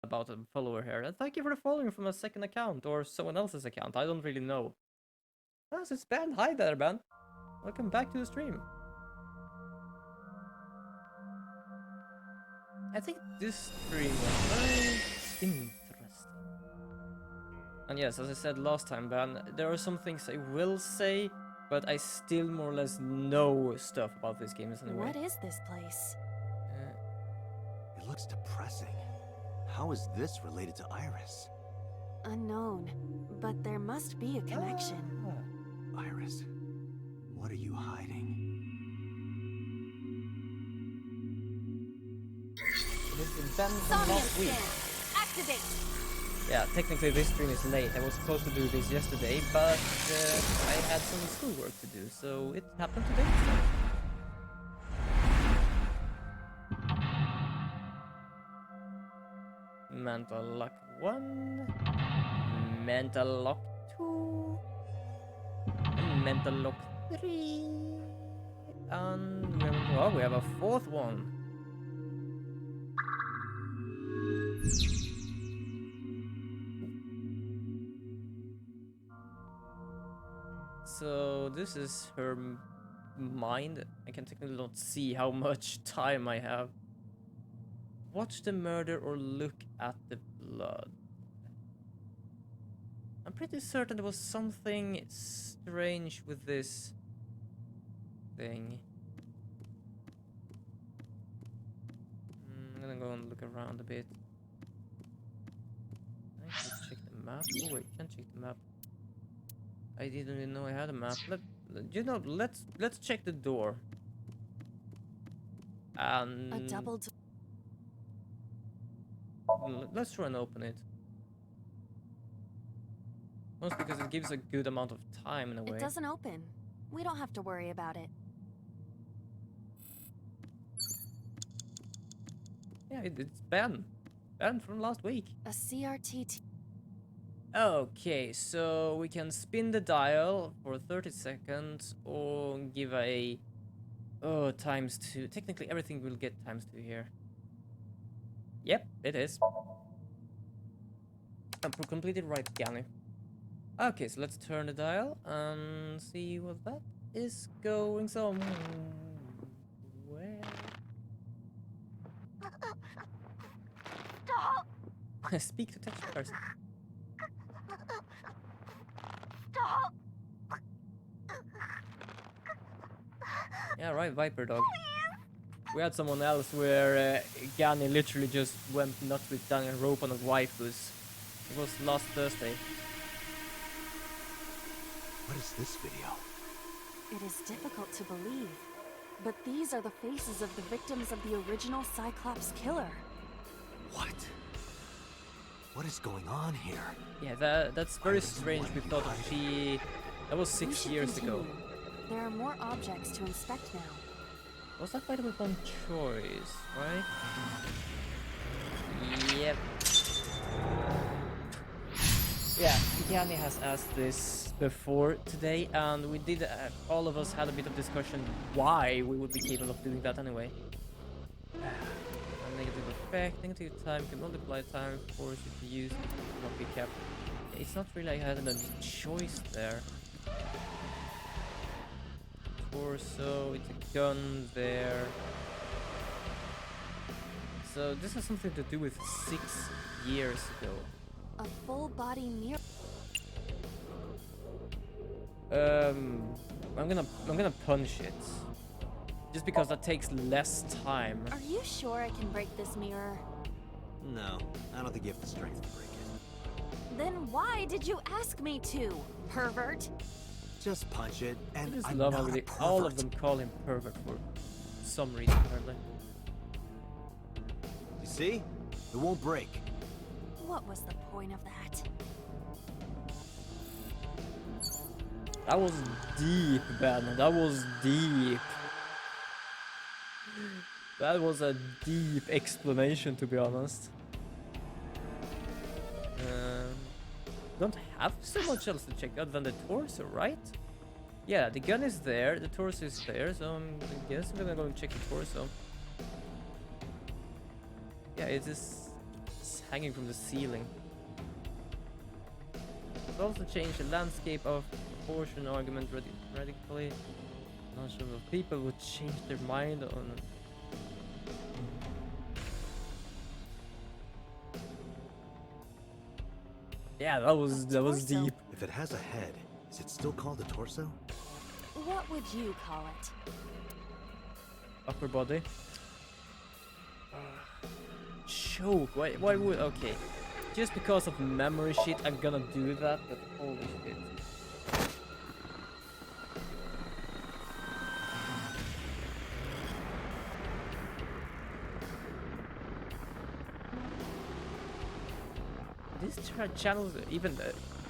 about a follower here. And thank you for the following from a second account or someone else's account. I don't really know. Yes, it's Ben. Hi there, Ben. Welcome back to the stream. I think this stream was very interesting. And yes, as I said last time, Ben, there are some things I will say, but I still more or less know stuff about these games anyway. What is this place? It looks depressing. How is this related to Iris? Unknown, but there must be a connection. Iris, what are you hiding? This is Ben from Somnium last week. scan. Activate. Yeah, technically this stream is late. I was supposed to do this yesterday, but I had some schoolwork to do, so it happened today instead. Mental lock 1, mental lock 2, and mental lock 3, and we have a fourth one. So this is her mind. I can technically not see how much time I have. Watch the murder or look at the blood. I'm pretty certain there was something strange with this thing. I'm gonna go and look around a bit. I can check the map. Oh wait, can't check the map. I didn't even know I had a map. Let's check the door. And A double door. let's try and open it. Mostly because it gives a good amount of time in a way. It doesn't open. We don't have to worry about it. Yeah, it's Ben. Ben from last week. A CRT. Okay, so we can spin the dial for 30 seconds or give a ×2. Technically everything will get ×2 here. Yep, it is. I'm completely right, Gani. Okay, so let's turn the dial and see what that is going somewhere. Stop! Speak to touch person. Stop! Yeah, right, Viper Dog. We had someone else where Gani literally just went nuts with down a rope on a waifus. It was last Thursday. What is this video? It is difficult to believe, but these are the faces of the victims of the original Cyclops killer. What? What is going on here? Yeah, that's very strange. We thought that that was 6 years ago. There are more objects to inspect now. Was that by the way on choice, right? Yep. Yeah, Gani has asked this before today, and we did. All of us had a bit of discussion why we would be capable of doing that anyway. Negative effect, negative time can multiply time, force if you use it will not be kept. It's not really like I had a choice there. Torso, it's a gun there. So this has something to do with 6 years ago. A full body mirror. I'm gonna punch it. Just because that takes less time. Are you sure I can break this mirror? No, I don't think you have the strength to break it. Then why did you ask me to, pervert? Just punch it, I and just I'm love not how a all of pervert. them call him pervert for some reason apparently. You see? It won't break. What was the point of that? That was deep, Ben. That was deep. That was a deep explanation, to be honest. Don't have so much else to check other than the torso, right? Yeah, the gun is there, the torso is there, so I guess we're gonna go and check the torso. Yeah, it is hanging from the ceiling. It also changed the landscape of proportion argument radically. Not sure if people would change their mind on. Yeah, that was torso. deep. If it has a head, is it still called a torso? What would you call it? Upper body. Choke. Why would? Okay. Just because of memory shit, I'm gonna do that. But holy shit. This channel even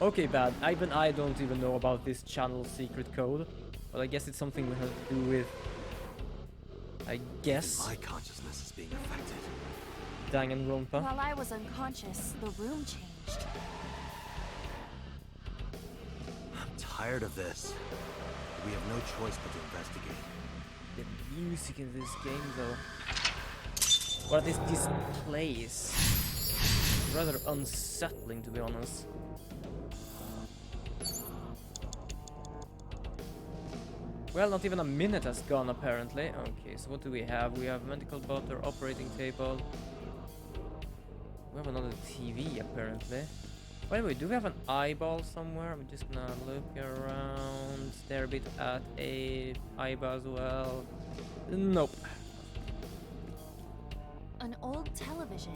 okay, bad. Even I don't even know about this channel secret code, but I guess it's something we have to do with. I guess. My consciousness is being affected. Danganronpa. While I was unconscious, the room changed. I'm tired of this. We have no choice but to investigate. The music in this game, though. What is this place? Rather unsettling, to be honest. Well, not even a minute has gone, apparently. Okay, so what do we have? We have medical butter, operating table. We have another TV, apparently. By the way, do we have an eyeball somewhere? I'm just gonna look around, stare a bit at a aiba as well. Nope. An old television.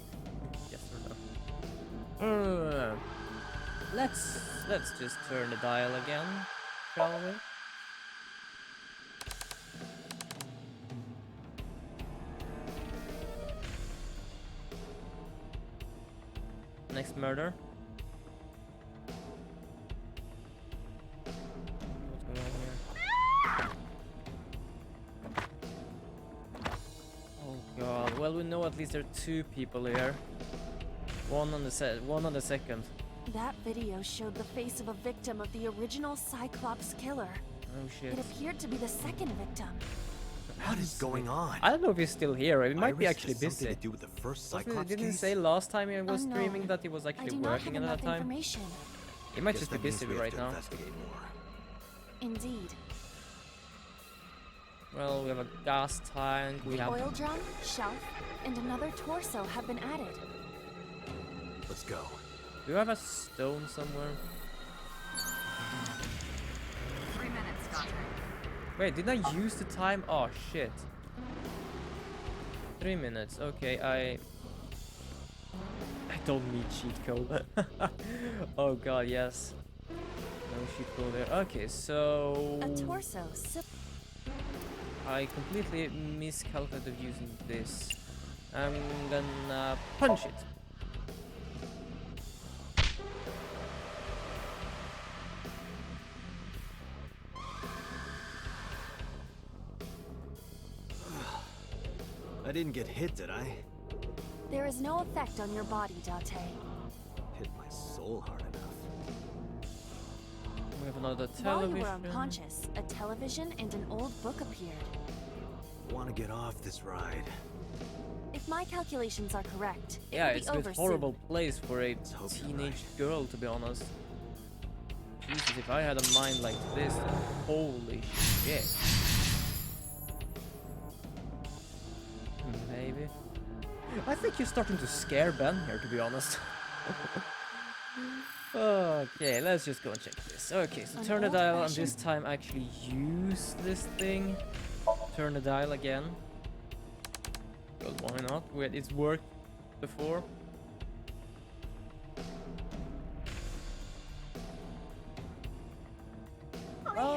Yes or no? Let's just turn the dial again, shall we? Next murder. What's going on here? Oh god. Well, we know at least there are two people here. One on the second. That video showed the face of a victim of the original Cyclops killer. Oh shit. It appeared to be the second victim. What is going on? I don't know if he's still here. He might be Iris actually has something busy. to do with the first Wasn't Cyclops didn't he case? say last time he was Unknown. streaming that he was I actually do not working have at enough that time? information. He might Guess just be that means busy we have right to now. investigate more. Indeed. Well, we have a gas tank. We The have. oil drum, shelf, and another torso have been added. Let's go. Do you have a stone somewhere? 3 minutes, Doctor. Wait, did I use the time? Oh shit. 3 minutes. Okay, I don't need cheat code. Oh god, yes. No cheat code there. Okay, so A torso. I completely miscalculated using this. I'm gonna punch it. I didn't get hit, did I? There is no effect on your body, Date. Hit my soul hard enough. We have another While you television. were unconscious, a television and an old book appeared. Want to get off this ride? If my calculations are correct, it Yeah, will it's be a over bit horrible soon. place for a hope you're teenage right. girl, to be honest. Jesus, if I had a mind like this, holy shit. Maybe. I think you're starting to scare Ben here, to be honest. Okay, let's just go and check this. Okay, so An turn the dial and old-fashioned- this time actually use this thing. Turn the dial again. Well, why not? Wait, it's worked before.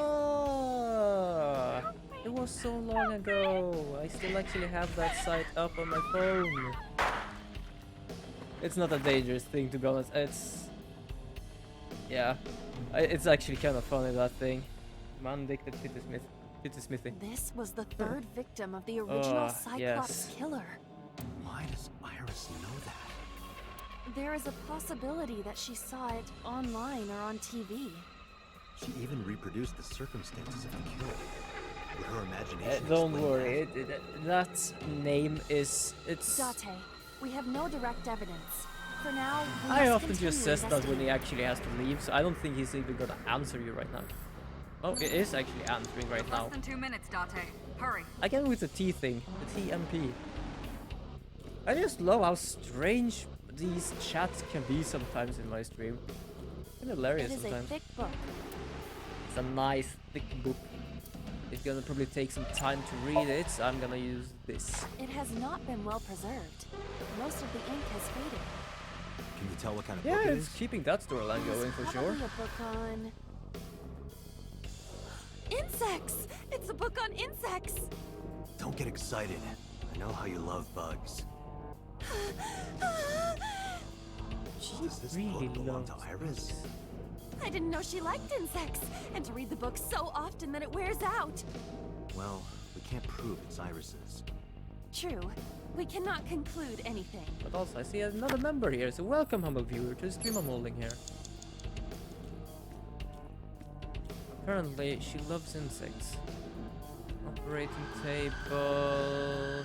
Oh, it was so long ago. I still actually have that site up on my phone. It's not a dangerous thing, to be honest. Yeah, it's actually kind of funny, that thing. Man addicted Pitty Smithy. This was the third victim of the original Cyclops yes. killer. Why does Iris know that? There is a possibility that she saw it online or on TV. She even reproduced the circumstances of the kill. With her imagination. Don't explain worry, that? that name is... it's... Date, we have no direct evidence, For now, we I must often just continue says that when he investigating. actually has to leave, so I don't think he's even gonna answer you right now. Oh, it is actually answering right Less now. than 2 minutes, Date. Hurry. Again with the T thing, the TMP. I just love how strange these chats can be sometimes in my stream. It's hilarious It is sometimes. a thick book. It's a nice thick book. It's gonna probably take some time to read it, so I'm gonna use this. It has not been well preserved. Most of the ink has faded. Can you tell what kind of Yeah, book it it's is? keeping that storyline going for sure. Probably a book on insects. It's a book on insects. Don't get excited. I know how you love bugs. Does this Really book belong to loves Iris? I didn't know she liked insects, and to read the book so often that it wears out. Well, we can't prove it's Iris's. True. We cannot conclude anything. But also, I see another member here, so welcome, humble viewer, to the stream I'm holding here. Apparently, she loves insects. Operating table.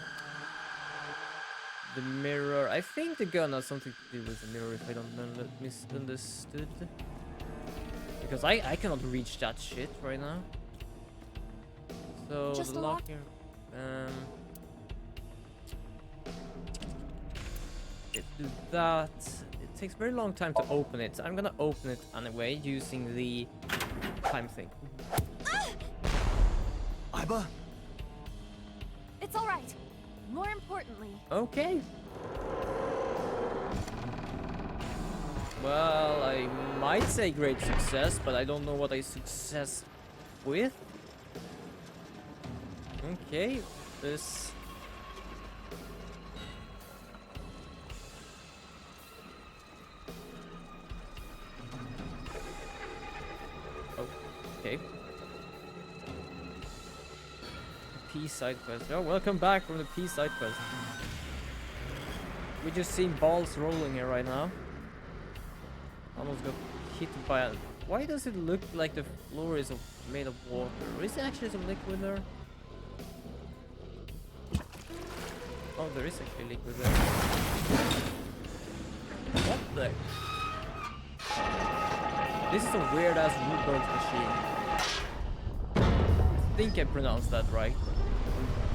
The mirror. I think the gun has something to do with the mirror, if I don't misunderstood. Because I cannot reach that shit right now. So Just the a lock. locker. Let's do that. It takes a very long time to open it. So I'm gonna open it anyway using the time thing. Aiba? It's all right. More importantly, Okay. Well, I might say great success, but I don't know what I success with. Okay, this. Oh, okay. P side quest. Oh, welcome back from the P side quest. We just seen balls rolling here right now. Almost got hit by a... Why does it look like the floor is made of water? Is there actually some liquid there? Oh, there is actually liquid there. What the? This is a weird ass woodburnt machine. I think I pronounced that right.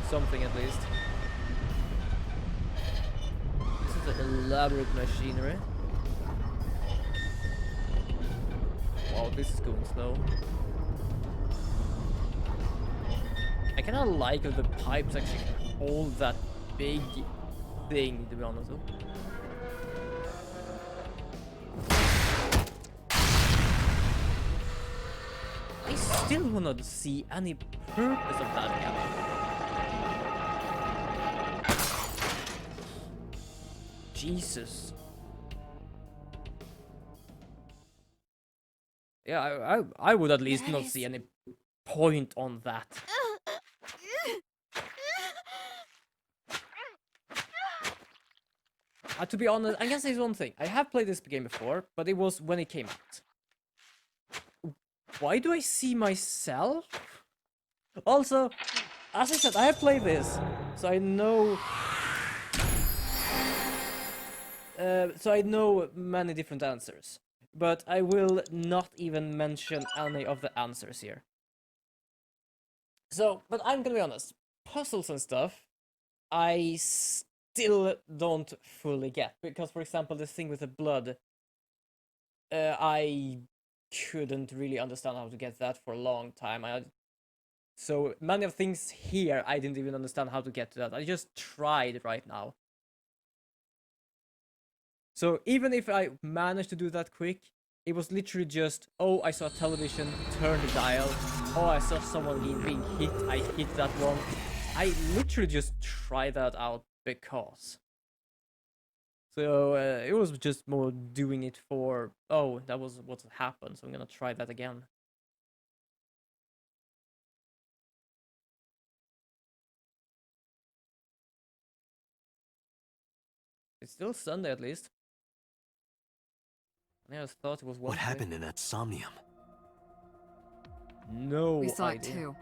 Something at least. This is an elaborate machinery. Wow, this is going slow. I kinda like how the pipes actually hold that big thing, to be honest. I still wanna see any purpose of that cannon. Jesus. Yeah, I would at least not see any point on that. To be honest, I can say one thing. I have played this game before, but it was when it came out. Why do I see myself? Also, as I said, I have played this, so I know... so I know many different answers. But I will not even mention any of the answers here. So, but I'm gonna be honest. Puzzles and stuff, I still don't fully get. Because, for example, this thing with the blood, I couldn't really understand how to get that for a long time. So many of things here, I didn't even understand how to get to that. I just tried right now. So even if I managed to do that quick, it was literally just, oh, I saw a television, turn the dial. Oh, I saw someone being hit, I hit that one. I literally just tried that out because. So it was just more doing it for, oh, that was what happened, so I'm gonna try that again. It's still Sunday at least. I just thought it was What Wednesday. happened in that somnium? No We saw idea. it too.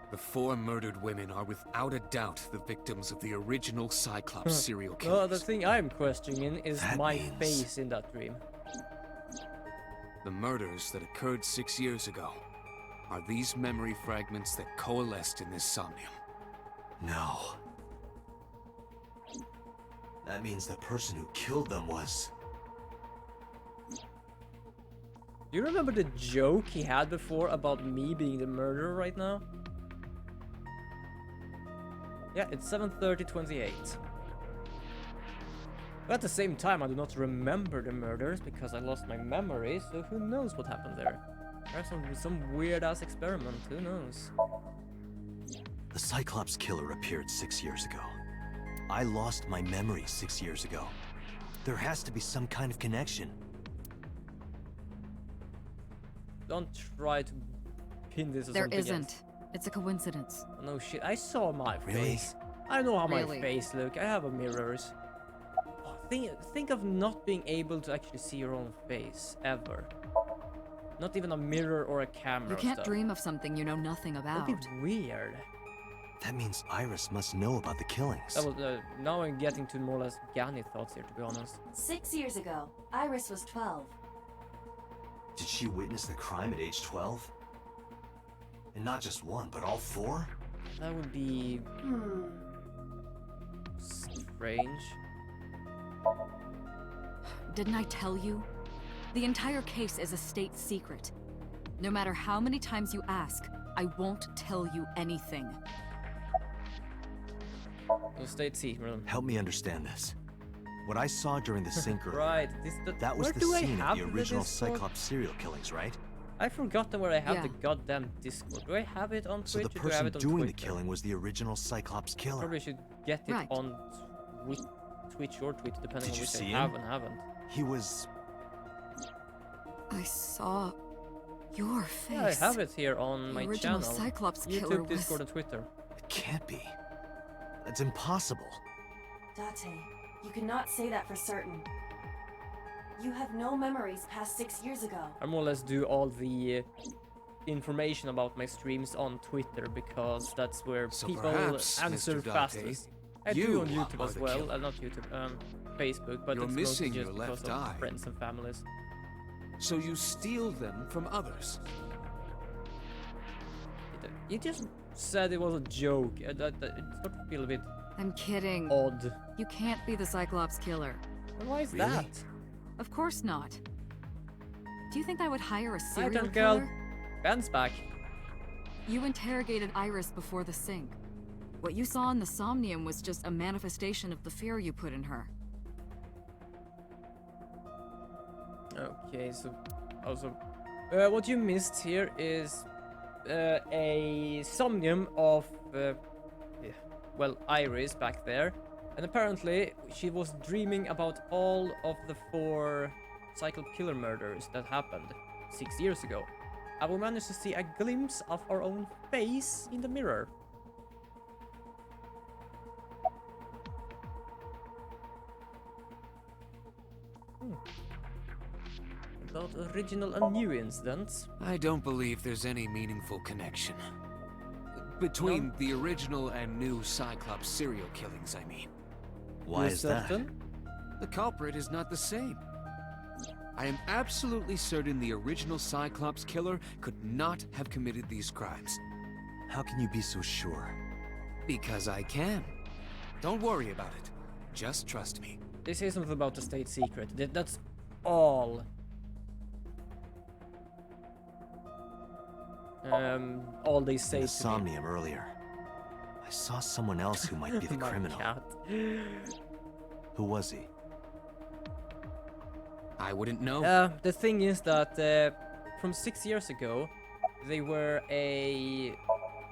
The 4 murdered women are without a doubt the victims of the original Cyclops serial Well, killers. the thing I'm questioning is That my means- face in that dream. The murders that occurred 6 years ago are these memory fragments that coalesced in this somnium. No. That means the person who killed them was... Do you remember the joke he had before about me being the murderer right now? Yeah, it's 7:30:28. But at the same time, I do not remember the murders because I lost my memory, so who knows what happened there? Perhaps some weird-ass experiment, who knows? The Cyclops killer appeared 6 years ago. I lost my memory 6 years ago. There has to be some kind of connection. Don't try to pin this as There something isn't. else. It's a coincidence. No shit, I saw my Really? face. I know how Really? my face look. I have a mirrors. Oh, think of not being able to actually see your own face ever. Not even a mirror or a camera. You or can't stuff. dream of something you know nothing about. That'd be weird. That means Iris must know about the killings. That was, now I'm getting to more or less Gani thoughts here, to be honest. 6 years ago, Iris was 12. Did she witness the crime at age 12? And not just one, but all 4? That would be strange. Didn't I tell you? The entire case is a state secret. No matter how many times you ask, I won't tell you anything. No state secret. Help me understand this. What I saw during the sinker, Right. that was where the do I scene have of the original Discord? Cyclops serial killings, right? I forgotten where I have the Yeah. goddamn Discord. Do I have it on So Twitch the or do I have person it on doing the Twitter? killing was the original Cyclops killer. Probably should get it Right. on Twitch or Twitter, depending Did on you which I see have him? and haven't. He was... I saw your face. Yeah, I have it here on The my original channel. Cyclops killer YouTube, was... Discord, and Twitter. It can't be. That's impossible. Date, you cannot say that for certain. You have no memories past 6 years ago. I more or less do all the information about my streams on Twitter because that's where So people perhaps, answer Mr. Date, fastest. I do you on YouTube are as the well, killer. not YouTube, Facebook, but You're it's missing mostly your just because left of eye. friends and families. So you steal them from others. You just said it was a joke. It started to feel a bit I'm kidding. odd. You can't be the Cyclops killer. And why is Really? that? Of course not. Do you think I would hire a Hi, serial little girl. killer? Ben's back. You interrogated Iris before the sink. What you saw in the somnium was just a manifestation of the fear you put in her. Okay, so also, what you missed here is a somnium of, yeah, well, Iris back there, and apparently she was dreaming about all of the 4 Cyclops killer murders that happened 6 years ago. And we managed to see a glimpse of our own face in the mirror. About original and new incidents. I don't believe there's any meaningful connection. Between the original and new Cyclops serial killings, I mean. Why You're is that? certain? The culprit is not the same. I am absolutely certain the original Cyclops killer could not have committed these crimes. How can you be so sure? Because I can. Don't worry about it. Just trust me. They say something about the state secret. That's all. All they say In the to me. somnium earlier, I saw someone else who might be the My criminal. cat. Who was he? I wouldn't know. The thing is that from 6 years ago, they were a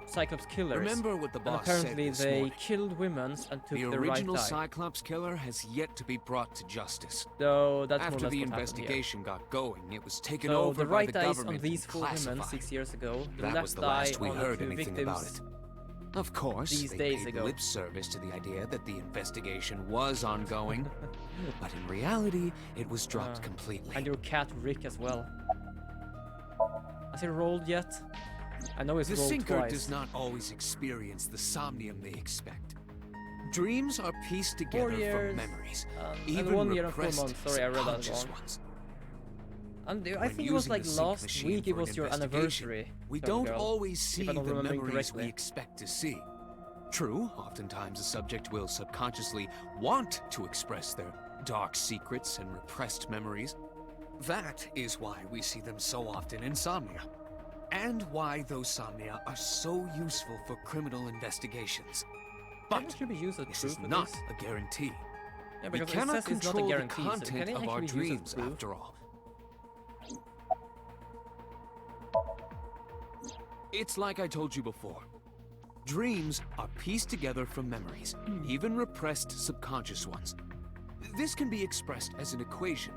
Cyclops killers. Remember what the and boss said apparently this they morning. killed women and took The the right original eye. Cyclops killer has yet to be brought to justice. So that's more or After less the what happened here. investigation got going, it was taken So over the by right the eyes government on these and 4 women classified. 6 years ago. The That left was the last eye we on heard the 2 anything victims. about it. Of course, These they days paid ago. lip service to the idea that the investigation was ongoing, but in reality, it was dropped completely. And your cat Rick as well. Has he rolled yet? I know it's The rolled sinker twice. does not always experience the somnium they expect. Dreams are pieced 4 together years, from memories, and even 1 year and 4 repressed months. Sorry, I read that subconscious wrong. ones. And I When think it was using like the sync last machine week. It for an was your investigation, anniversary. we Cover don't Girl, always if see I don't the remember memories we incorrectly. expect to see. True, oftentimes the subject will subconsciously want to express their dark secrets and repressed memories. That is why we see them so often in Somnia, and why those Somnia are so useful for criminal investigations. Can it But actually be used as this proof is for not this? a guarantee. Yeah, We because it cannot says it's not a control the guarantee, so can content it of our actually be used as dreams, proof? after all. It's like I told you before. Dreams are pieced together from memories, even repressed subconscious ones. This can be expressed as an equation.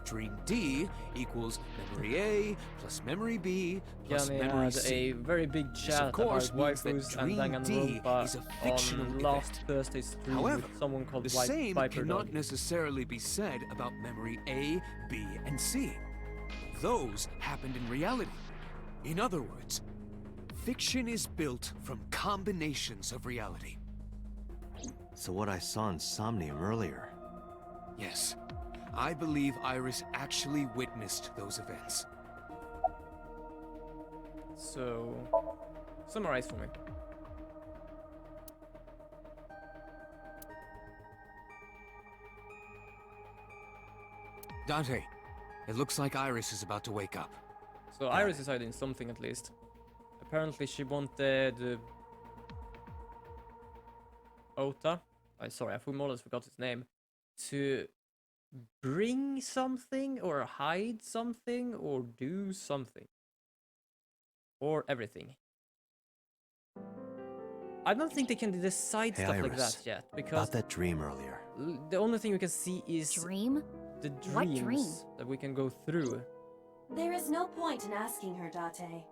Dream D equals memory A plus memory B plus Yanni memory had C. a very big This, chat of course, about means that waifus and Dream D Danganronpa is a fictional on last event. Thursday's stream However, with someone called the same Viper cannot Dog. necessarily be said about memory A, B, and C. Those happened in reality. In other words, fiction is built from combinations of reality. So what I saw in Somnium earlier. Yes, I believe Iris actually witnessed those events. So, summarize for me. Dante, it looks like Iris is about to wake up. So Iris is hiding something at least. Apparently she wanted Ota, sorry, I more or less forgot his name, to bring something or hide something or do something. Or everything. I don't think they can decide Hey, stuff like Iris, that yet, because About that dream earlier. the only thing we can see is Dream? the What dreams dream? that we can go through. There is no point in asking her, Date.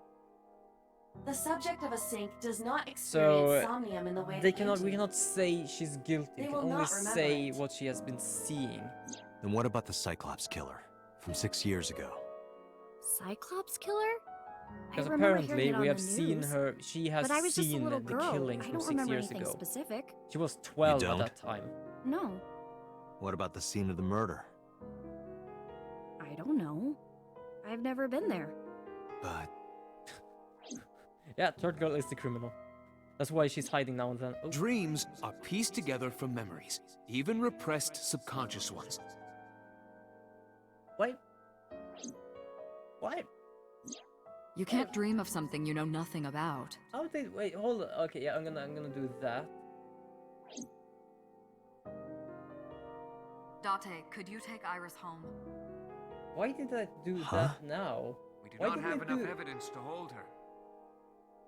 The subject of a sync does not experience somnium in the way They that cannot. you we do. cannot say she's guilty. They We can will only not remember say it. what she has been seeing. Then what about the Cyclops killer from 6 years ago? Cyclops killer? Because I remember apparently hearing it we on have the seen news, her. She has but I was just a seen little the girl. killings I from don't 6 remember years anything ago. specific. She was 12 at don't? that time. No, What about the scene of the murder? I don't know. I've never been there. But Yeah, third girl is the criminal. That's why she's hiding now and then. Oh, Dreams are pieced together from memories, even repressed subconscious ones. wait. What? You can't dream of something you know nothing about. How they? Wait, hold on. Okay, yeah, I'm gonna do that. Date, could you take Iris home? Why did I do Huh? that now? We do Why not didn't have it enough do- evidence to hold her.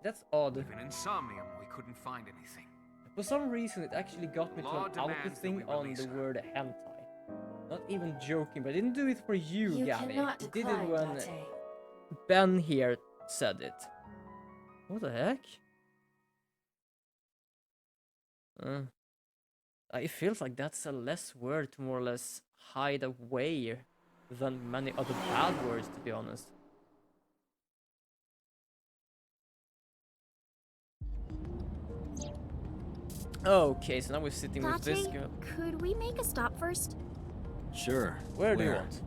That's odd. Even in Somnium, we couldn't find anything. For some reason, it actually got me to Law an auto demands that thing we on release the her. word hentai. Not even joking, but I didn't do it for you, You Gabby. cannot I did it decline, when Date. Ben here said it. What the heck? It feels like that's a less word to more or less hide away than many other bad words, to be honest. Okay, so now we're sitting with this Date, girl. could we make a stop first? sure. Where do you want?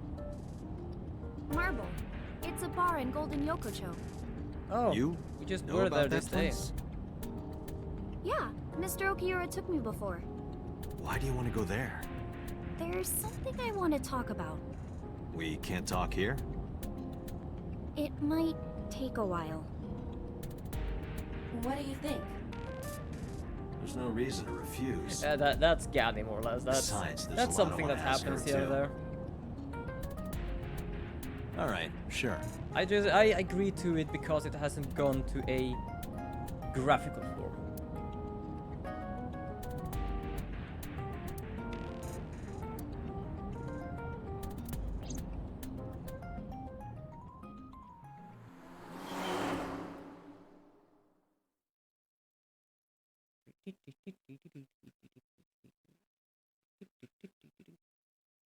Marble. It's a bar in Golden Yokocho. Oh, You we just know were there about this that day. place? Yeah, Mr. Okiura took me before. Why do you want to go there? There's something I want to talk about. We can't talk here? It might take a while. What do you think? There's no reason to refuse. That's Gabby, more or less. Besides, there's That's a lot I something wanna that ask happens her, here and too. there. All right, sure. I agree to it because it hasn't gone to a graphical form.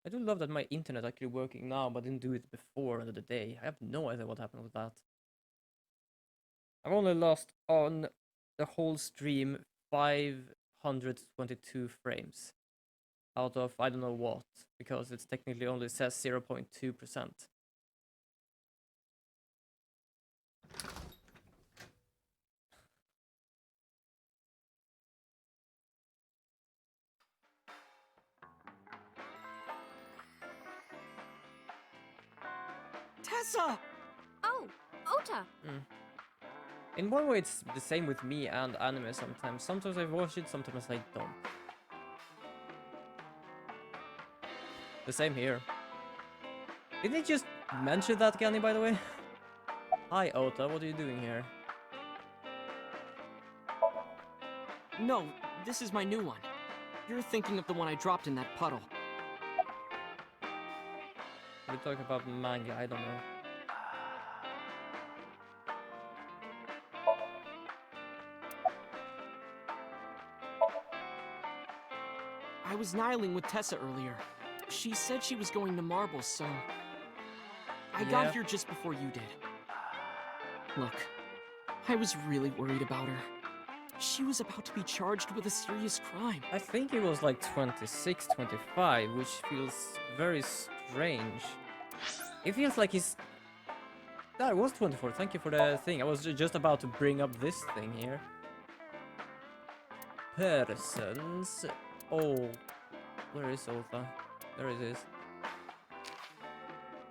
I do love that my internet actually working now, but didn't do it before the other day. I have no idea what happened with that. I've only lost on the whole stream 522 frames out of I don't know what, because it's technically only says 0.2%. Tessa! Oh, Ota! In one way, it's the same with me and anime sometimes. Sometimes I watch it, sometimes I don't. The same here. Didn't he just mention that, Gani, by the way? Hi, Ota, what are you doing here? No, this is my new one. You're thinking of the one I dropped in that puddle. We're talking about manga, I don't know. I was nihiling with Tessa earlier. She said she was going to Marbles, so... I got here just before you did. Look, I was really worried about her. She was about to be charged with a serious crime. I think he was like 26, 25, which feels very strange. It feels like he's... That was 24, thank you for the thing. I was just about to bring up this thing here. Persons... Oh, where is Ota? There it is.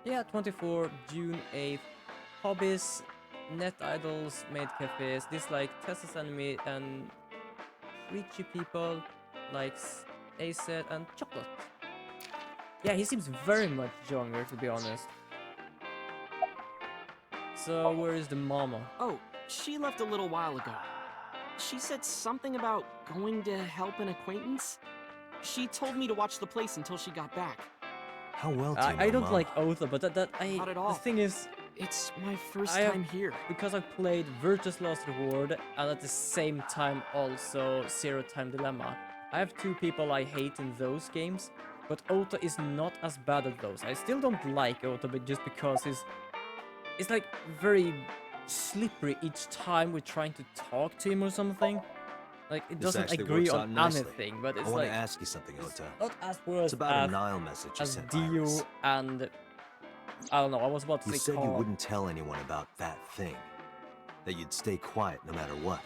Yeah, 24, June 8th. Hobbies, net idols, maid cafes, dislike Tessa's anime, and preachy people, likes AZ and chocolate. Yeah, he seems very much younger, to be honest. So, where is the mama? Oh, she left a little while ago. She said something about going to help an acquaintance. She told me to watch the place until she got back. How well do you know I don't Mama? like Ota, but Not at all. the thing is, It's my first I have- time here. because I played Virtue's Last Reward and at the same time also Zero Time Dilemma. I have two people I hate in those games, but Ota is not as bad at those. I still don't like Ota, but just because it's like very slippery each time we're trying to talk to him or something. Like it This doesn't actually agree works out on nicely. anything, but I it's want like to ask you something, it's Ota. not as worse It's about a as, Nile message you as sent Dio Iris. and I don't know. I was about to You say said you Carl. wouldn't tell anyone about that thing. That you'd stay quiet no matter what.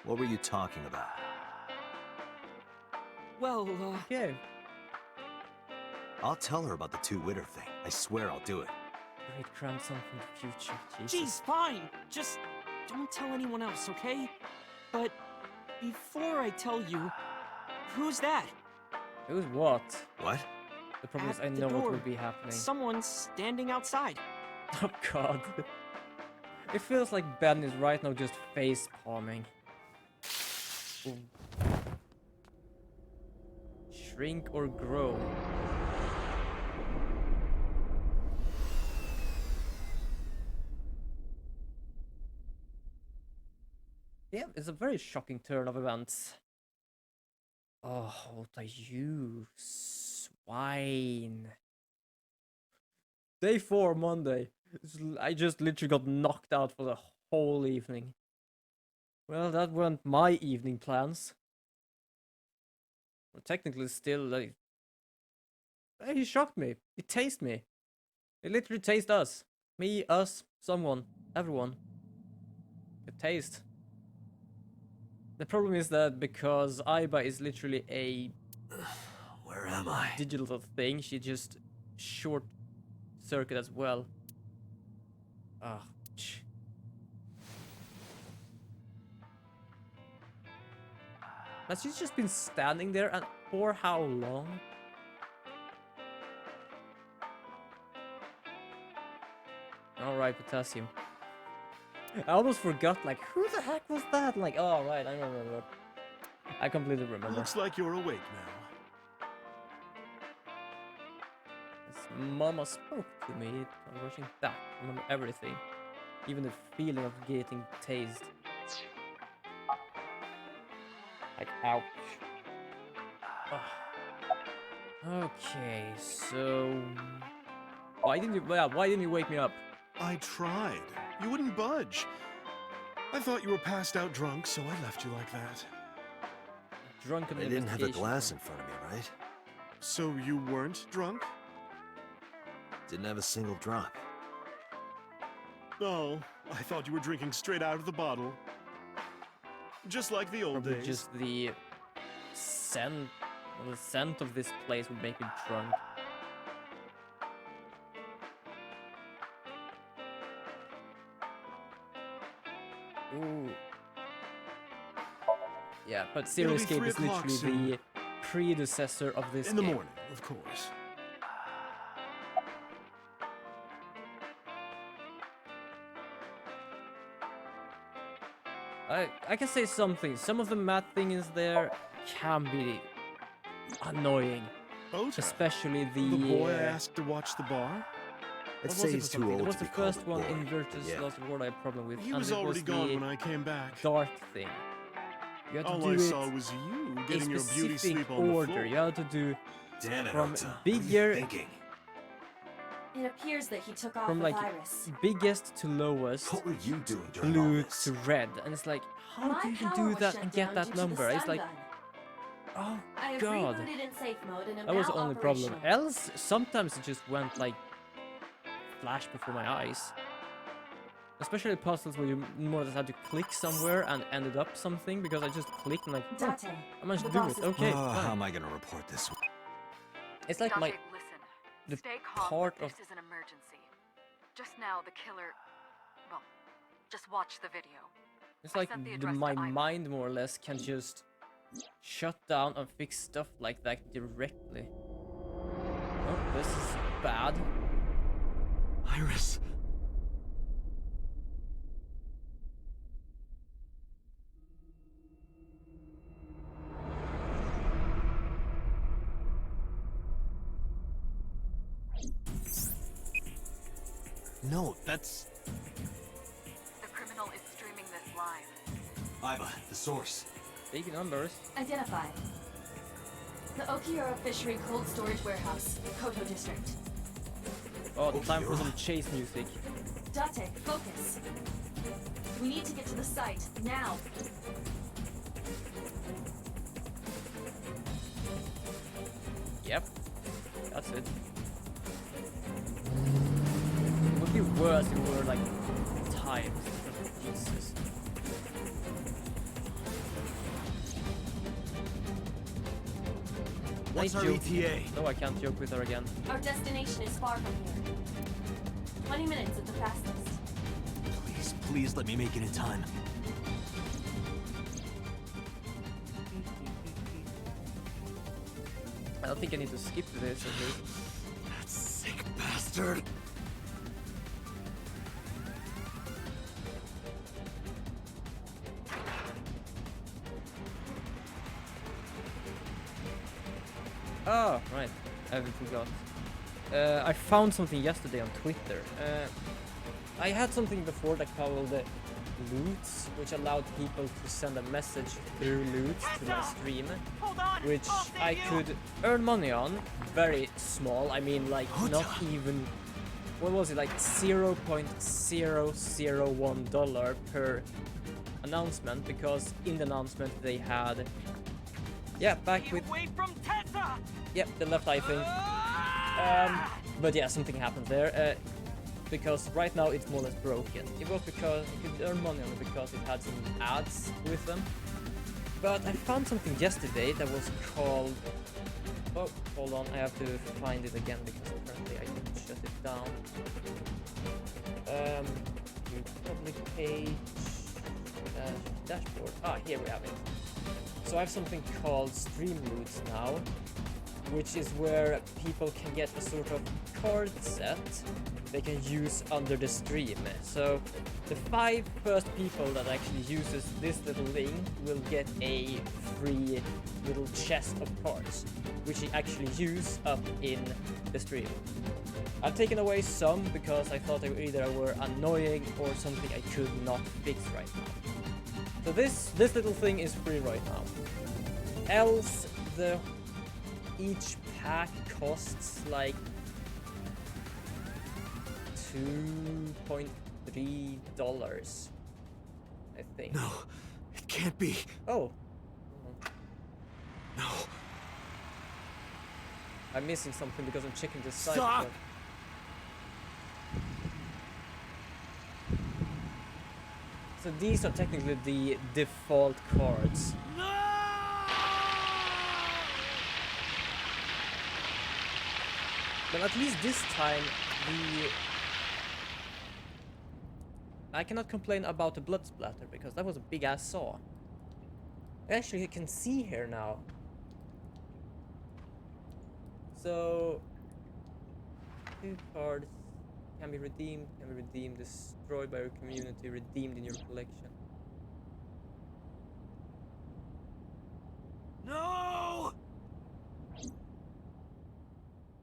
What were you talking about? Well, Okay. I'll tell her about the two-witter thing. I swear I'll do it. Great grandson from the future. Jesus. geez, fine. Just don't tell anyone else, okay? But before I tell you, who's that? It was what? What? The problem is At I the know what door. will be happening. Someone's standing outside. Oh god. It feels like Ben is right now just face palming. Ooh. Shrink or grow. Yeah, it's a very shocking turn of events. Oh, what are you, swine? Day 4, Monday. I just literally got knocked out for the whole evening. Well, that weren't my evening plans. Well, technically still, like... He shocked me. He tased me. He literally tased us. Me, us, someone, everyone. A taste. The problem is that because Aiba is literally a Where am I? digital thing, she just short circuit as well. Ah, has she just been standing there and for how long? Alright, potassium. I almost forgot, like, who the heck was that? Like, oh, right, I remember. I completely remember. Looks like you're awake now. As Mama spoke to me, I'm rushing back. I remember everything. Even the feeling of getting tased. Like, ouch. Okay, so... Why didn't you wake me up? I tried. You wouldn't budge. I thought you were passed out drunk, so I left you like that. Drunken I didn't have a investigation. glass in front of me, right? So you weren't drunk? Didn't have a single drop. Oh, I thought you were drinking straight out of the bottle. Just like the old Probably days. just the scent. The scent of this place would make me drunk. Ooh. Yeah, but Zero It'll be Escape 3 is o'clock literally soon. the predecessor of this In the game. morning, of course. I can say something. Some of the math things there can be annoying. Ota, Especially the boy I uh, asked to watch the bar? I'd what say was it he's for too something? old There was to the be called first a one boy. in Virtus Yeah. Lost World I had a problem with. He and was it already gone the when I came back. dart thing. You had to All do I it saw was you a getting your beauty specific sleep on the order. floor. You had to do Damn it, from Ota. What are bigger, you thinking? It appears that he took off from with like Iris. biggest to lowest, What were you doing during all blue this? to red, and it's like, how My do you even power do was that shut and get down that due to the number? It's stun like, gun. oh I have god, rebooted in safe mode and am that was now the only problem. operational. Else, sometimes it just went like flash before my eyes. Especially puzzles where you more or less had to click somewhere and ended up something because I just clicked and like, oh, Date, I managed the to do boss it. is- Okay, How fine. am I gonna report this? It's like my Dante, listen. the Stay calm. part This of is an emergency. Just now, the killer. Well, just watch the video. it's I like sent the address to my Aiba. mind more or less can just shut down and fix stuff like that directly. Oh, this is bad. Iris. No, that's The criminal is streaming this live. Aiba, the source. Big numbers. Identified. The Okiura Fishery Cold Storage Warehouse, Koto District. Oh, time for Okiura. some chase music. Date, focus. We need to get to the site, now. Yep, that's it. It would be worse if we were like timed. Jesus. What's Nice our joke. ETA? No, I can't joke with her again. Our destination is far from here. 20 minutes at the fastest. Please, please let me make it in time. I don't think I need to skip this at least. That sick bastard. Oh, right. I haven't forgot. I found something yesterday on Twitter. I had something before that called loots, which allowed people to send a message through loots to my stream, which I could earn money on. Very small. I mean, like, not even... What was it? Like $0.001 per announcement, because in the announcement they had... Yeah, back with... Yep, the left eye thing. But yeah, something happened there. Because right now it's more or less broken. It was because you could earn money on it because it had some ads with them. But I found something yesterday that was called... Oh, hold on, I have to find it again because apparently I didn't shut it down. Public page... dashboard. Ah, here we have it. So I have something called Stream Loots now, which is where people can get a sort of card set they can use under the stream. So the 5 first people that actually uses this little link will get a free little chest of cards, which you actually use up in the stream. I've taken away some because I thought they either were annoying or something I could not fix right now. So this little thing is free right now. Else each pack costs like $3, I think. No, it can't be. Oh. No. I'm missing something because I'm checking the site. Stop! So these are technically the default cards. No! But at least this time, I cannot complain about the blood splatter because that was a big ass saw. Actually, you can see here now. So, 2 cards can be redeemed, destroyed by your community, redeemed in your collection. No!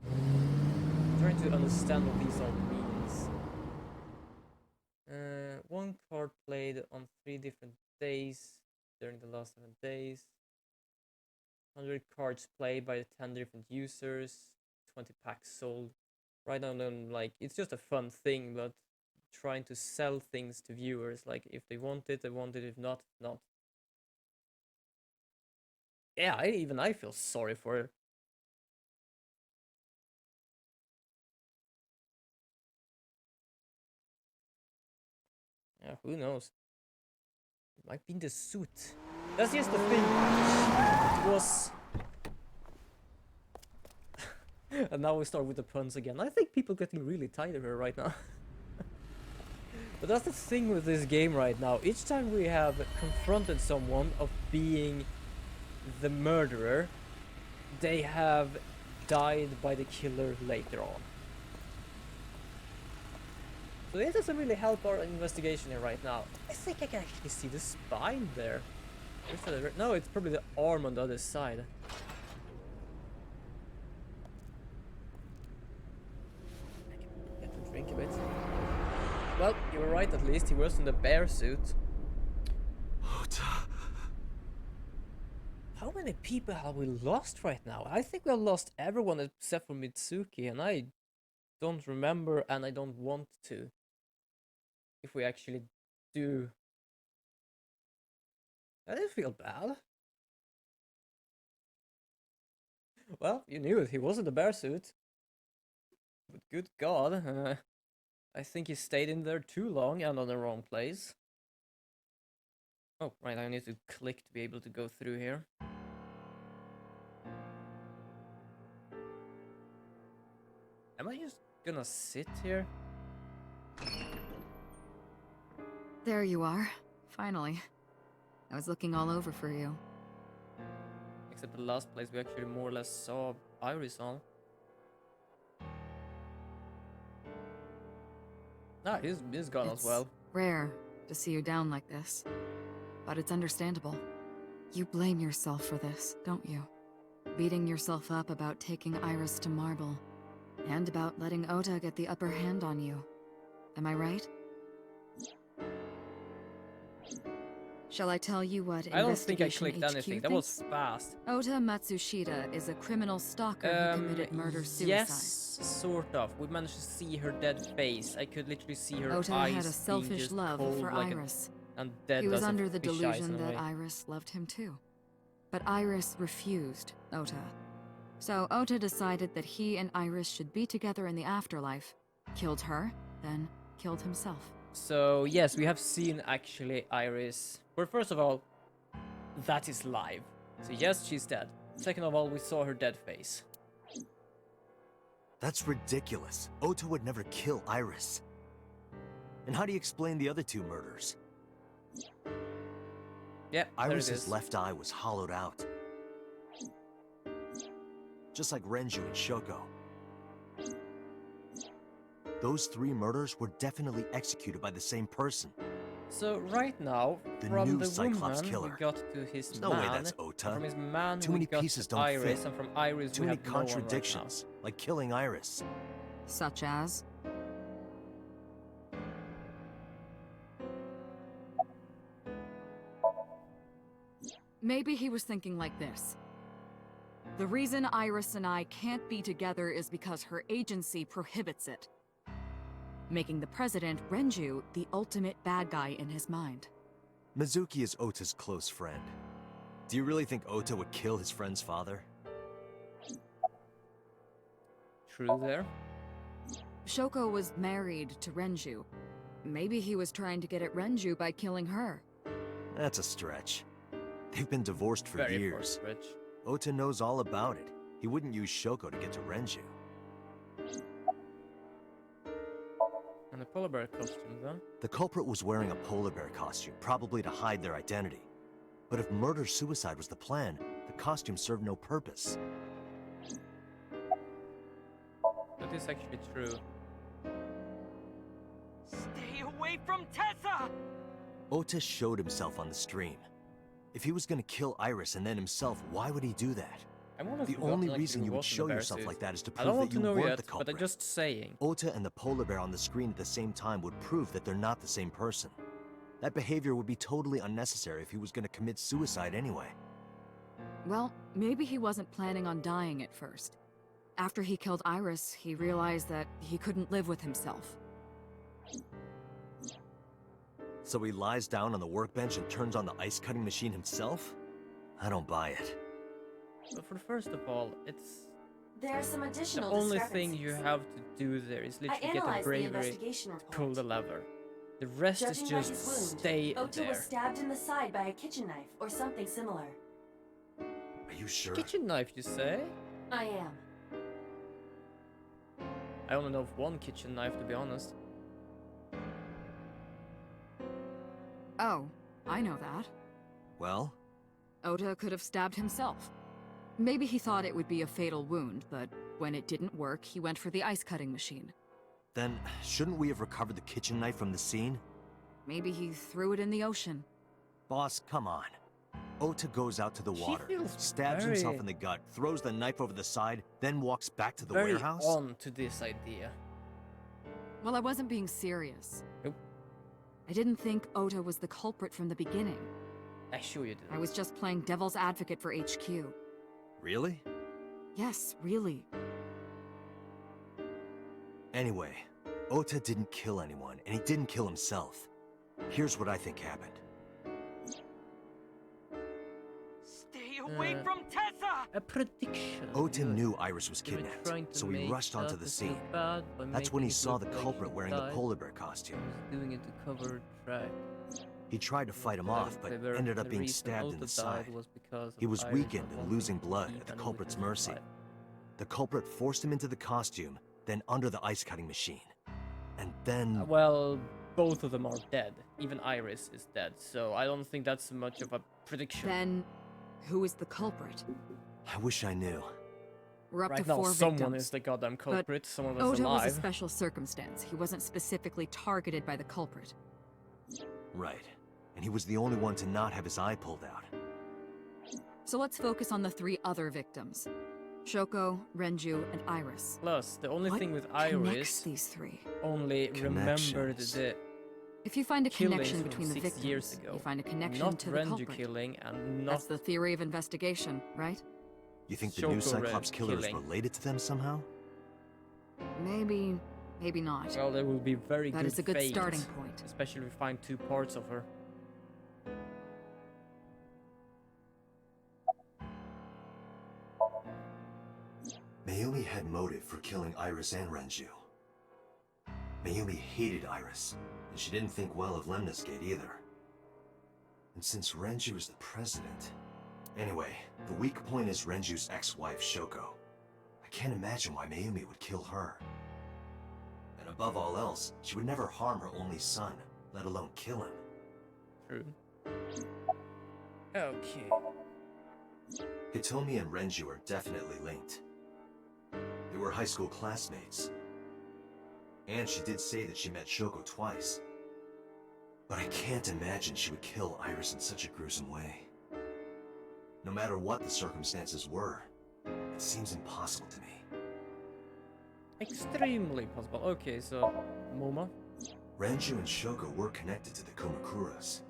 I'm trying to understand what these all means. 1 card played on 3 different days during the last 7 days. 100 cards played by 10 different users. 20 packs sold. Right now, like, it's just a fun thing, but trying to sell things to viewers. Like, if they want it, they want it. If not, not. Yeah, I feel sorry for her. Yeah, who knows? It might be in the suit. That's just the thing. It was... And now we start with the puns again. I think people are getting really tired of her right now. But that's the thing with this game right now. Each time we have confronted someone of being the murderer, they have died by the killer later on. So it doesn't really help our investigation here right now. I think I can actually see the spine there. No, it's probably the arm on the other side. I can get to drink a bit. Well, you were right at least. He was in the bear suit. How many people have we lost right now? I think we have lost everyone except for Mitsuki, and I don't remember and I don't want to. If we actually do. I didn't feel bad. Well, you knew it. He was in the bear suit. But good God. I think he stayed in there too long and on the wrong place. Oh, right. I need to click to be able to go through here. Am I just gonna sit here? There you are. Finally. I was looking all over for you. Except the last place we actually more or less saw Iris on. Ah, he's gone as well. Rare to see you down like this. But it's understandable. You blame yourself for this, don't you? Beating yourself up about taking Iris to Marble. And about letting Ota get the upper hand on you. Am I right? Shall I tell you what I don't think I Investigation clicked anything. HQ That was thinks? fast. Ota Matsushita is a criminal stalker who committed murder-suicide. Yes, sort of. We managed to see her dead face. I could literally see her Ota eyes had a being selfish just love cold for like Iris. and dead He was as a under the fish eyes delusion in a that way. Iris loved him too. But Iris refused Ota. So Ota decided that he and Iris should be together in the afterlife. Killed her, then killed himself. So yes, we have seen actually Iris. Well, first of all, that is live. So yes, she's dead. Second of all, we saw her dead face. That's ridiculous. Ota would never kill Iris. And how do you explain the other 2 murders? Yeah, Iris's left eye was hollowed out. Just like Renju and Shoko. Those 3 murders were definitely executed by the same person. So right now, The from new the Cyclops woman killer. we got to his There's no man, way that's Ota. from his man Too we many got pieces to don't Iris, fit. and from Iris Too we many have no one contradictions, like killing Iris. Such as? Maybe he was thinking like this. The reason Iris and I can't be together is because her agency prohibits it. making the president, Renju, the ultimate bad guy in his mind. Mizuki is Ota's close friend. Do you really think Ota would kill his friend's father? True there. Shoko was married to Renju. Maybe he was trying to get at Renju by killing her. That's a stretch. They've been divorced for Very far years. stretch. Ota knows all about it. He wouldn't use Shoko to get to Renju. And the polar bear costume, though. The culprit was wearing a polar bear costume, probably to hide their identity. But if murder-suicide was the plan, the costume served no purpose. That is actually true. Stay away from Tessa! Ota showed himself on the stream. If he was gonna kill Iris and then himself, why would he do that? The only reason you would show yourself like that is to I don't prove want that to you know weren't yet, the but culprit. I'm just saying. Ota and the polar bear on the screen at the same time would prove that they're not the same person. That behavior would be totally unnecessary if he was gonna commit suicide anyway. Well, maybe he wasn't planning on dying at first. After he killed Iris, he realized that he couldn't live with himself. So he lies down on the workbench and turns on the ice-cutting machine himself? I don't buy it. But for first of all, it's There are some the additional only thing you discrepancies. have to do there is I literally get the analyzed the bravery investigation to pull report. the lever. The rest Judging is by just his wound, stay Ota there. was stabbed in the side by a kitchen knife or something similar. Are you sure? Kitchen knife, you say? I am. I only know of one kitchen knife, to be honest. Oh, I know that. Well? Ota could have stabbed himself. Maybe he thought it would be a fatal wound, but when it didn't work, he went for the ice-cutting machine. Then, shouldn't we have recovered the kitchen knife from the scene? Maybe he threw it in the ocean. Boss, come on. Ota goes out to the She water, feels stabs himself very- in the gut, throws the knife over the side, then walks back to the Very warehouse? on to this idea. Well, I wasn't being serious. Nope. I didn't think Ota was the culprit from the beginning. I sure you did. I was just playing devil's advocate for HQ. Really? Yes, really. Anyway, Ota didn't kill anyone, and he didn't kill himself. Here's what I think happened. Stay away Uh, from Tessa! A prediction. Ota Good. knew Iris was They were kidnapped, trying to so he make rushed onto Tata the feel scene. bad by That's when he making it saw look the like culprit she wearing the died. polar bear He costume. was doing it to cover track. He tried to fight him They off, but were- ended up the being reason stabbed in Ota the died side. was because He of was Iris weakened not and losing wanting to blood keep at the anyone culprit's with his mercy. life. The culprit forced him into the costume, then under the ice-cutting machine. And then... Well, both of them are dead. Even Iris is dead, so I don't think that's much of a prediction. Then, who is the culprit? I wish I knew. We're up Right to now, 4 someone victims. is the goddamn culprit. Someone was Ota was a alive. special circumstance. He wasn't specifically targeted by the culprit. Right. And he was the only one to not have his eye pulled out. So let's focus on the 3 other victims. Shoko, Renju, and Iris. Plus, the only What thing with connects Iris these 3? only remembered Connections. the If you find a killings connection from between the 6 victims, years ago. you find a connection Not to the Renju culprit. killing and not That's the theory of investigation, right? You think the new Shoko Cyclops killer is killing. related to them somehow? Maybe, maybe not. Well, there will be very That good is a good fate, starting point. especially if we find 2 parts of her. Mayumi had motive for killing Iris and Renju. Mayumi hated Iris, and she didn't think well of Lemnis Gate either. And since Renju is the president... Anyway, the weak point is Renju's ex-wife, Shoko. I can't imagine why Mayumi would kill her. And above all else, she would never harm her only son, let alone kill him. True. Okay. Hitomi and Renju are definitely linked. They were high school classmates. And she did say that she met Shoko twice. But I can't imagine she would kill Iris in such a gruesome way. No matter what the circumstances were, it seems impossible to me. Extremely possible. Okay, so Moma. Renju and Shoko were connected to the Kumakuras.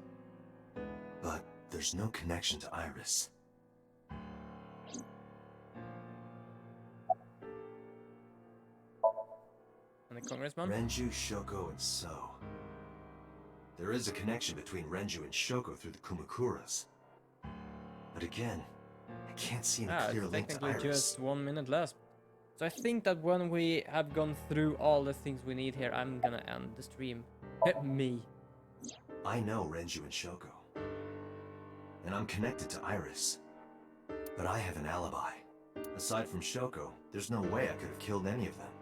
But there's no connection to Iris. And the congressman? Renju, Shoko, and So. There is a connection between Renju and Shoko through the Kumakuras. But again, I can't see any clear It's link to technically Iris. just 1 minute left. So I think that when we have gone through all the things we need here, I'm gonna end the stream. Me. I know Renju and Shoko. And I'm connected to Iris. But I have an alibi. Aside from Shoko, there's no way I could have killed any of them.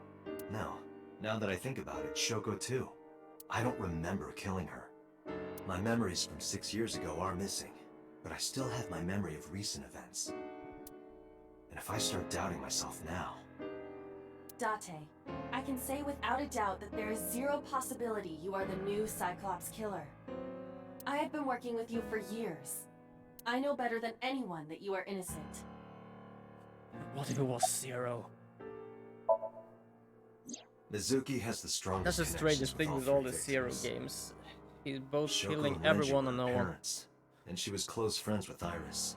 No. Now that I think about it, Shoko too. I don't remember killing her. My memories from 6 years ago are missing, but I still have my memory of recent events. And if I start doubting myself now... Date, I can say without a doubt that there is zero possibility you are the new Cyclops killer. I have been working with you for years. I know better than anyone that you are innocent. What if it was Zero? Mizuki has the strongest That's the connections strangest thing with all all three the Zero victims. games. He's both Shoko killing and Renju everyone were and no her one. parents, and she was close friends with Iris.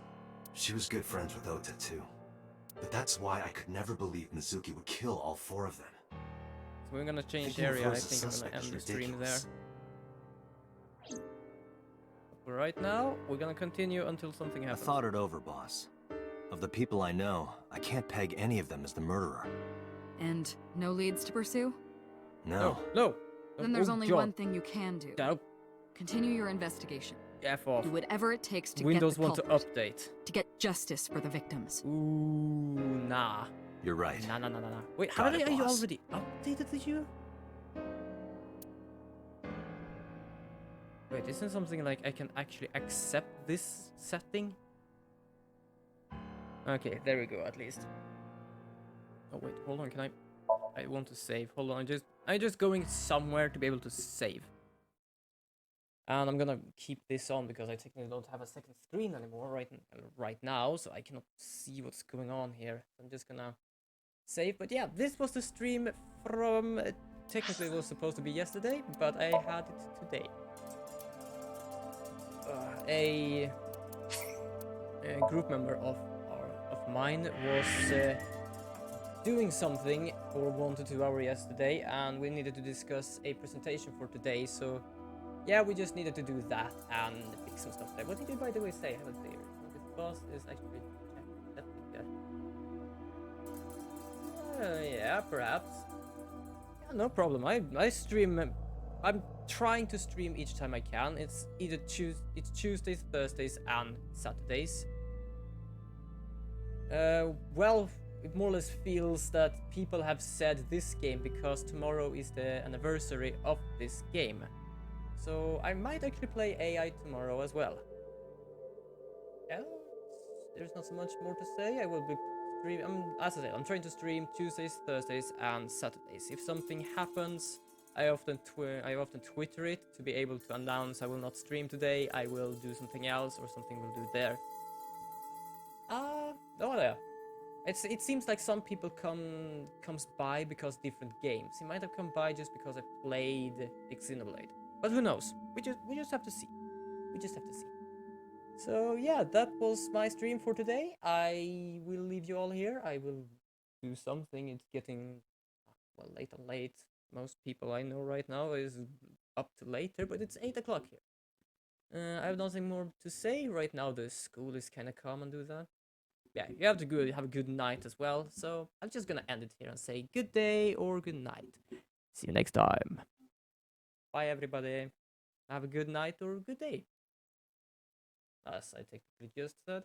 She was good friends with Ota too. But that's why I could never believe Mizuki would kill all 4 of them. So we're gonna change Thinking of area. her I as a think I'm gonna suspect end is the stream there. ridiculous. But right now, we're gonna continue until something I happens. thought it over, boss. Of the people I know, I can't peg any of them as the murderer. And no leads to pursue? No. No. Then there's Oh, only God. one thing you can do. No. Continue your investigation. F off. Do whatever it takes to Windows get the want to culprit, update. to get justice for the victims. Ooh, nah. You're right. Nah. Wait, Got how it, are you boss. already updated, did you? Wait, isn't something like I can actually accept this setting? Okay, there we go, at least. Oh wait, hold on, can I want to save. Hold on, I'm just going somewhere to be able to save. And I'm gonna keep this on because I technically don't have a second screen anymore right now, so I cannot see what's going on here. I'm just gonna save. But yeah, this was the stream from technically it was supposed to be yesterday, but I had it today. A group member of mine was doing something for 1 to 2 hours yesterday, and we needed to discuss a presentation for today. So yeah, we just needed to do that and fix some stuff there. What did you, by the way, say? I haven't there. This boss is actually that thing there. Yeah, perhaps. Yeah, no problem. I stream. I'm trying to stream each time I can. It's either Tuesdays, Thursdays, and Saturdays. Well, it more or less feels that people have said this game because tomorrow is the anniversary of this game. So I might actually play AI tomorrow as well. Else, there's not so much more to say. I will be streaming. As I said, I'm trying to stream Tuesdays, Thursdays, and Saturdays. If something happens, I often Twitter it to be able to announce I will not stream today. I will do something else, or something will do there. Oh yeah. It seems like some people comes by because different games. He might have come by just because I played Xenoblade. But who knows? We just have to see. We just have to see. So yeah, that was my stream for today. I will leave you all here. I will do something. It's getting well late and late. Most people I know right now is up to later, but it's 8 o'clock here. I have nothing more to say right now. The school is kind of calm and do that. Yeah, you have to have a good night as well. So I'm just gonna end it here and say good day or good night. See you next time. Bye everybody. Have a good night or good day. As I technically just said.